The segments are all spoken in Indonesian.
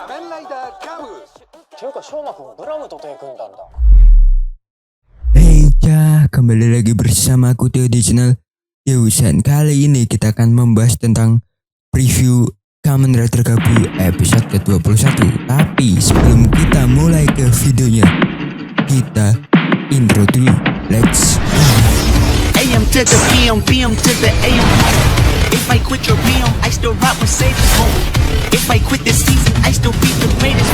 仮面ライダーガム。ていうか、翔馬くんブラムと手組んだんだ。Hey kembali lagi bersama aku Theo di channel Yosan. Kali ini kita akan membahas tentang preview Kamen Rider Gabu episode ke-21. Tapi sebelum kita mulai ke videonya, kita intro dulu. Let's go. AM to the PM, PM to the AM. If I quit your PM, I still rock with Satan's home. If I quit this season, I still be the greatest.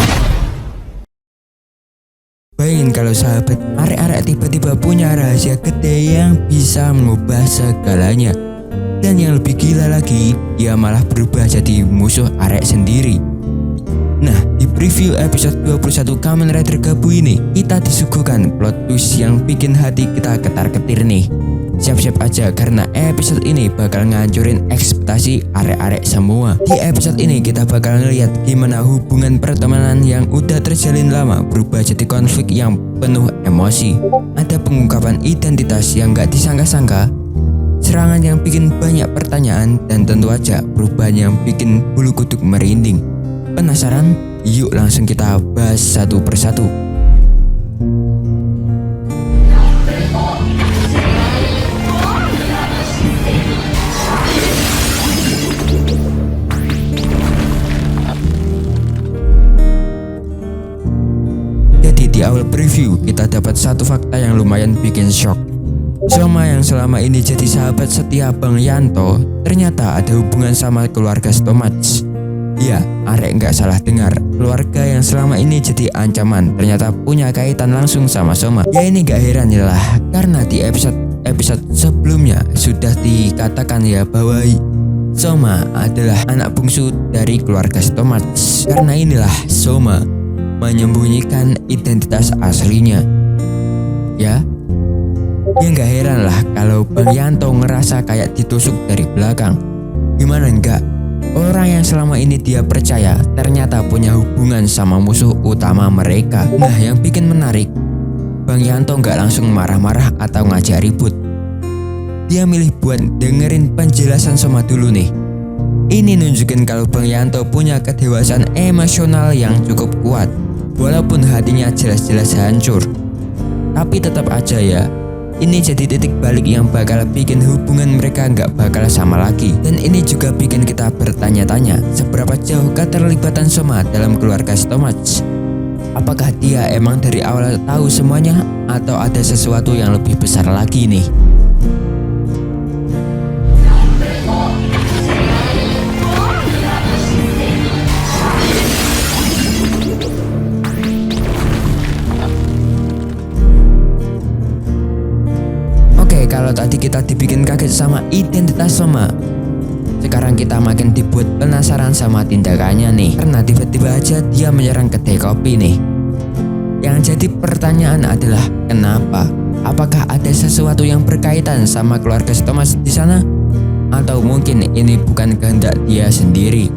Bayangin kalau sahabat arek-arek tiba-tiba punya rahasia gede yang bisa mengubah segalanya. Dan yang lebih gila lagi, dia malah berubah jadi musuh arek sendiri. Nah, di preview episode 21 Kamen Rider Gabu ini, kita disuguhkan plot twist yang bikin hati kita ketar-ketir nih. Siap-siap aja karena episode ini bakal ngancurin ekspektasi arek-arek semua. Di episode ini kita bakal ngeliat gimana hubungan pertemanan yang udah terjalin lama berubah jadi konflik yang penuh emosi. Ada pengungkapan identitas yang gak disangka-sangka, serangan yang bikin banyak pertanyaan, dan tentu aja perubahan yang bikin bulu kuduk merinding. Penasaran? Yuk langsung kita bahas satu persatu. Jadi di awal preview kita dapat satu fakta yang lumayan bikin shock. Soma yang selama ini jadi sahabat setia Bang Yanto ternyata ada hubungan sama keluarga Stomach. Ya, arek nggak salah dengar. Keluarga yang selama ini jadi ancaman ternyata punya kaitan langsung sama Soma. Ya ini gak heran ya lah, karena di episode sebelumnya sudah dikatakan ya bahwa Soma adalah anak bungsu dari keluarga Stomach. Karena inilah Soma menyembunyikan identitas aslinya. Ya nggak heran lah kalau Bang Yanto ngerasa kayak ditusuk dari belakang. Gimana enggak? Orang yang selama ini dia percaya ternyata punya hubungan sama musuh utama mereka. Nah, yang bikin menarik, Bang Yanto nggak langsung marah-marah atau ngajak ribut. Dia milih buat dengerin penjelasan Soma dulu nih. Ini nunjukin kalau Bang Yanto punya kedewasaan emosional yang cukup kuat. Walaupun hatinya jelas-jelas hancur, tapi tetap aja ya, ini jadi titik balik yang bakal bikin hubungan mereka nggak bakal sama lagi. Dan ini juga bikin kita bertanya-tanya, seberapa jauh keterlibatan Soma dalam keluarga Stomach. Apakah dia emang dari awal tahu semuanya, atau ada sesuatu yang lebih besar lagi nih? Kalau tadi kita dibikin kaget sama identitas Soma, sekarang kita makin dibuat penasaran sama tindakannya nih. Karena tiba-tiba aja dia menyerang kedai kopi nih. Yang jadi pertanyaan adalah kenapa? Apakah ada sesuatu yang berkaitan sama keluarga Stomach di sana? Atau mungkin ini bukan kehendak dia sendiri?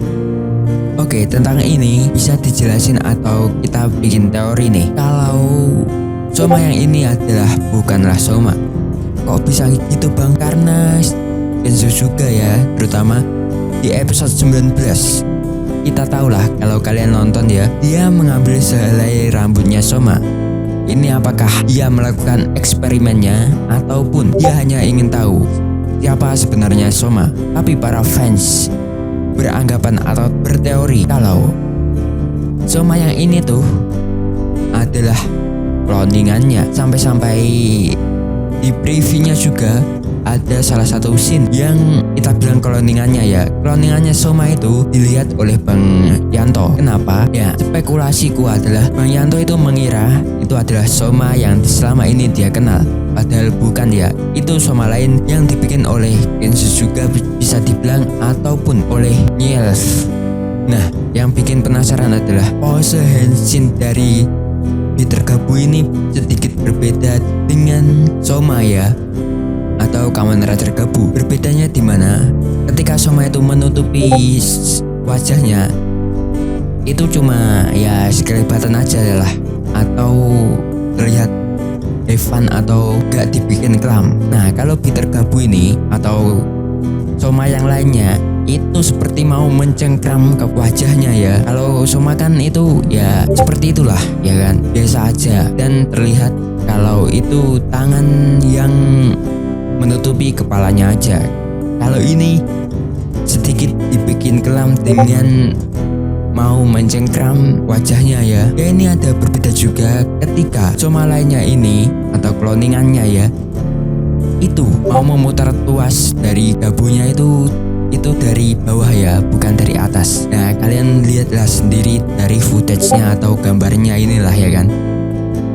Oke, tentang ini bisa dijelasin atau kita bikin teori nih. Kalau Soma yang ini adalah bukanlah Soma. Kok bisa gitu bang? Karena Kenzo juga ya, terutama di episode 19. Kita tahulah kalau kalian nonton ya, dia mengambil sehelai rambutnya Soma. Ini apakah dia melakukan eksperimennya, ataupun dia hanya ingin tahu siapa sebenarnya Soma? Tapi para fans beranggapan atau berteori kalau Soma yang ini tuh adalah cloningannya. Sampai-sampai di previewnya juga ada salah satu scene yang kita bilang cloningannya ya. Cloningannya Soma itu dilihat oleh Bang Yanto. Kenapa? Ya, spekulasiku adalah Bang Yanto itu mengira itu adalah Soma yang selama ini dia kenal. Padahal bukan ya. Itu Soma lain yang dibikin oleh Kenzo juga bisa dibilang, ataupun oleh Niels. Nah, yang bikin penasaran adalah pose Henshin dari Peter Gabu ini sedikit berbeda dengan Soma ya, atau Kamen Rider Gabu. Berbedanya di mana? Ketika Soma itu menutupi wajahnya, itu cuma ya sekelibatan aja lah, atau terlihat Evan atau gak dibikin kelam. Nah, kalau Peter Gabu ini atau Soma yang lainnya itu seperti mau mencengkram ke wajahnya ya. Kalau Soma kan itu ya seperti itulah ya kan, biasa aja. Dan terlihat kalau itu tangan yang menutupi kepalanya aja. Kalau ini sedikit dibikin kelam dengan mau mencengkram wajahnya ya. Ya ini ada berbeda juga ketika Soma lainnya ini atau cloningannya ya, itu mau memutar tuas dari gabunya itu dari bawah ya, bukan dari atas. Nah kalian lihatlah sendiri dari footage-nya atau gambarnya inilah ya kan.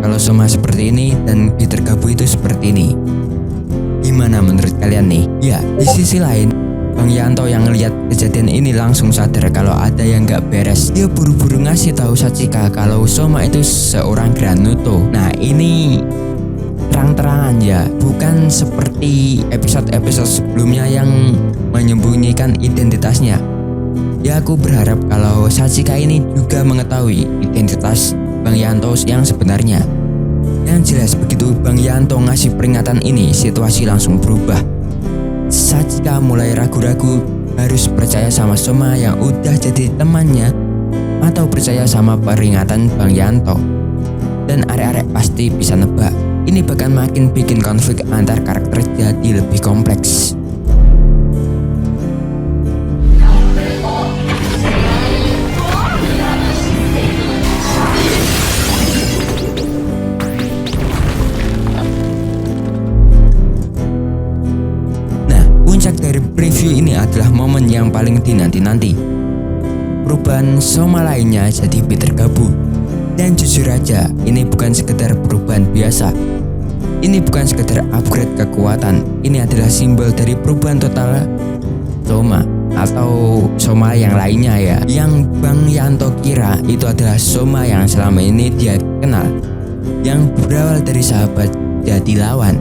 Kalau Soma seperti ini dan Peter Gabu itu seperti ini. Gimana menurut kalian nih? Ya di sisi lain Bang Yanto yang lihat kejadian ini langsung sadar kalau ada yang gak beres. Dia buru-buru ngasih tahu Sachika kalau Soma itu seorang Granuto. Nah ini terang-terangan ya, bukan seperti episode-episode sebelumnya yang menyembunyikan identitasnya. Ya aku berharap kalau Sachika ini juga mengetahui identitas Bang Yanto yang sebenarnya. Yang jelas begitu Bang Yanto ngasih peringatan ini, situasi langsung berubah. Sachika mulai ragu-ragu harus percaya sama Soma yang udah jadi temannya atau percaya sama peringatan Bang Yanto. Dan arek-arek pasti bisa nebak, ini bahkan makin bikin konflik antar karakter jadi lebih kompleks. Puncak dari preview ini adalah momen yang paling dinanti-nanti. Perubahan Soma lainnya jadi Peter Gabu. Dan jujur aja, ini bukan sekedar perubahan biasa. Ini bukan sekedar upgrade kekuatan. Ini adalah simbol dari perubahan total Soma atau Soma yang lainnya ya. Yang Bang Yanto kira itu adalah Soma yang selama ini dia kenal, yang berawal dari sahabat jadi lawan.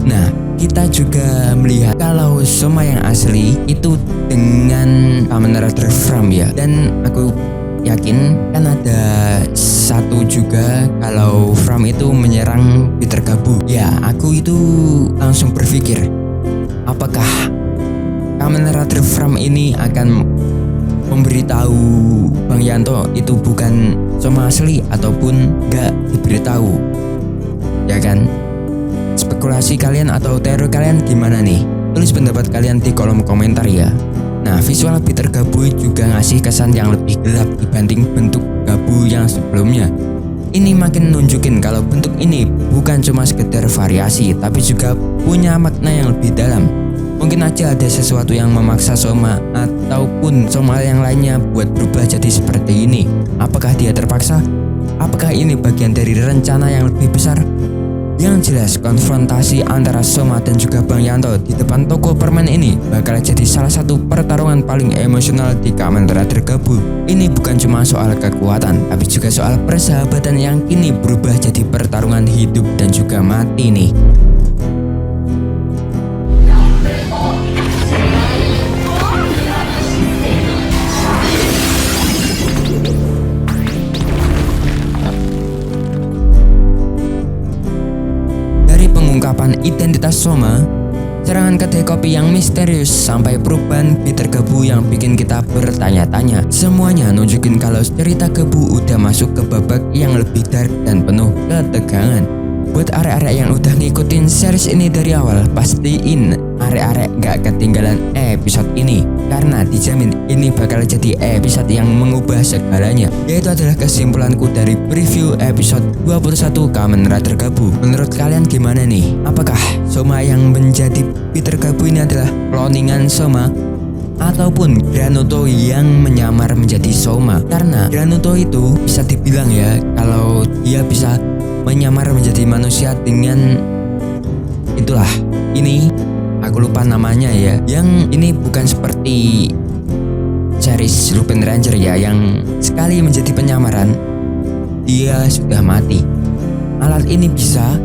Nah kita juga melihat kalau Soma yang asli itu dengan Kamen Rider Fram ya. Dan aku yakin kan ada satu juga kalau Fram itu menyerang Peter Gabu. Ya aku itu langsung berpikir, apakah Kamen Rider Fram ini akan memberitahu Bang Yanto itu bukan Soma asli ataupun gak diberitahu, ya kan? Spekulasi kalian atau teori kalian gimana nih? Tulis pendapat kalian di kolom komentar ya. Nah visual Peter Gabu juga ngasih kesan yang lebih gelap dibanding bentuk Gabu yang sebelumnya. Ini makin nunjukin kalau bentuk ini bukan cuma sekedar variasi, tapi juga punya makna yang lebih dalam. Mungkin aja ada sesuatu yang memaksa Soma ataupun Soma yang lainnya buat berubah jadi seperti ini. Apakah dia terpaksa? Apakah ini bagian dari rencana yang lebih besar? Yang jelas konfrontasi antara Soma dan juga Bang Yanto di depan toko permen ini bakal jadi salah satu pertarungan paling emosional di Kamen Rider Gabu. Ini bukan cuma soal kekuatan, tapi juga soal persahabatan yang kini berubah jadi pertarungan hidup dan juga mati nih. Pengungkapan identitas Soma, serangan kedai kopi yang misterius, sampai perubahan Peter Gabu yang bikin kita bertanya-tanya. Semuanya nunjukin kalau cerita Gabu udah masuk ke babak yang lebih dark dan penuh ketegangan. Buat arek-arek yang udah ngikutin series ini dari awal, pastiin arek-arek gak ketinggalan episode ini, karena dijamin ini bakal jadi episode yang mengubah segalanya. Yaitu adalah kesimpulanku dari preview episode 21 Kamen Rider Gabu. Menurut kalian gimana nih? Apakah Soma yang menjadi Peter Gabu ini adalah cloningan Soma ataupun Granuto yang menyamar menjadi Soma? Karena Granuto itu bisa dibilang ya kalau dia bisa menyamar menjadi manusia dengan itulah, ini aku lupa namanya ya. Yang ini bukan seperti series Lupin Ranger ya, yang sekali menjadi penyamaran dia sudah mati. Alat ini bisa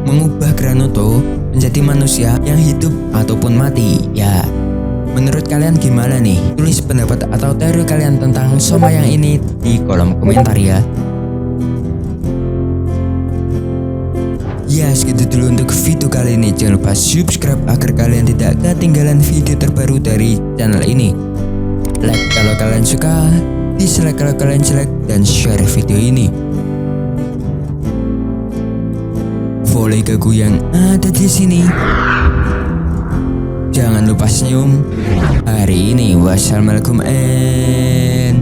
mengubah Granuto menjadi manusia yang hidup ataupun mati. Ya menurut kalian gimana nih? Tulis pendapat atau teori kalian tentang Soma yang ini di kolom komentar ya. Ya segitu dulu untuk video kali ini. Jangan lupa subscribe agar kalian tidak ketinggalan video terbaru dari channel ini. Like kalau kalian suka, dislike kalau kalian jelek, dan share video ini. Follow gagu yang ada di sini. Jangan lupa senyum hari ini. Wassalamualaikum and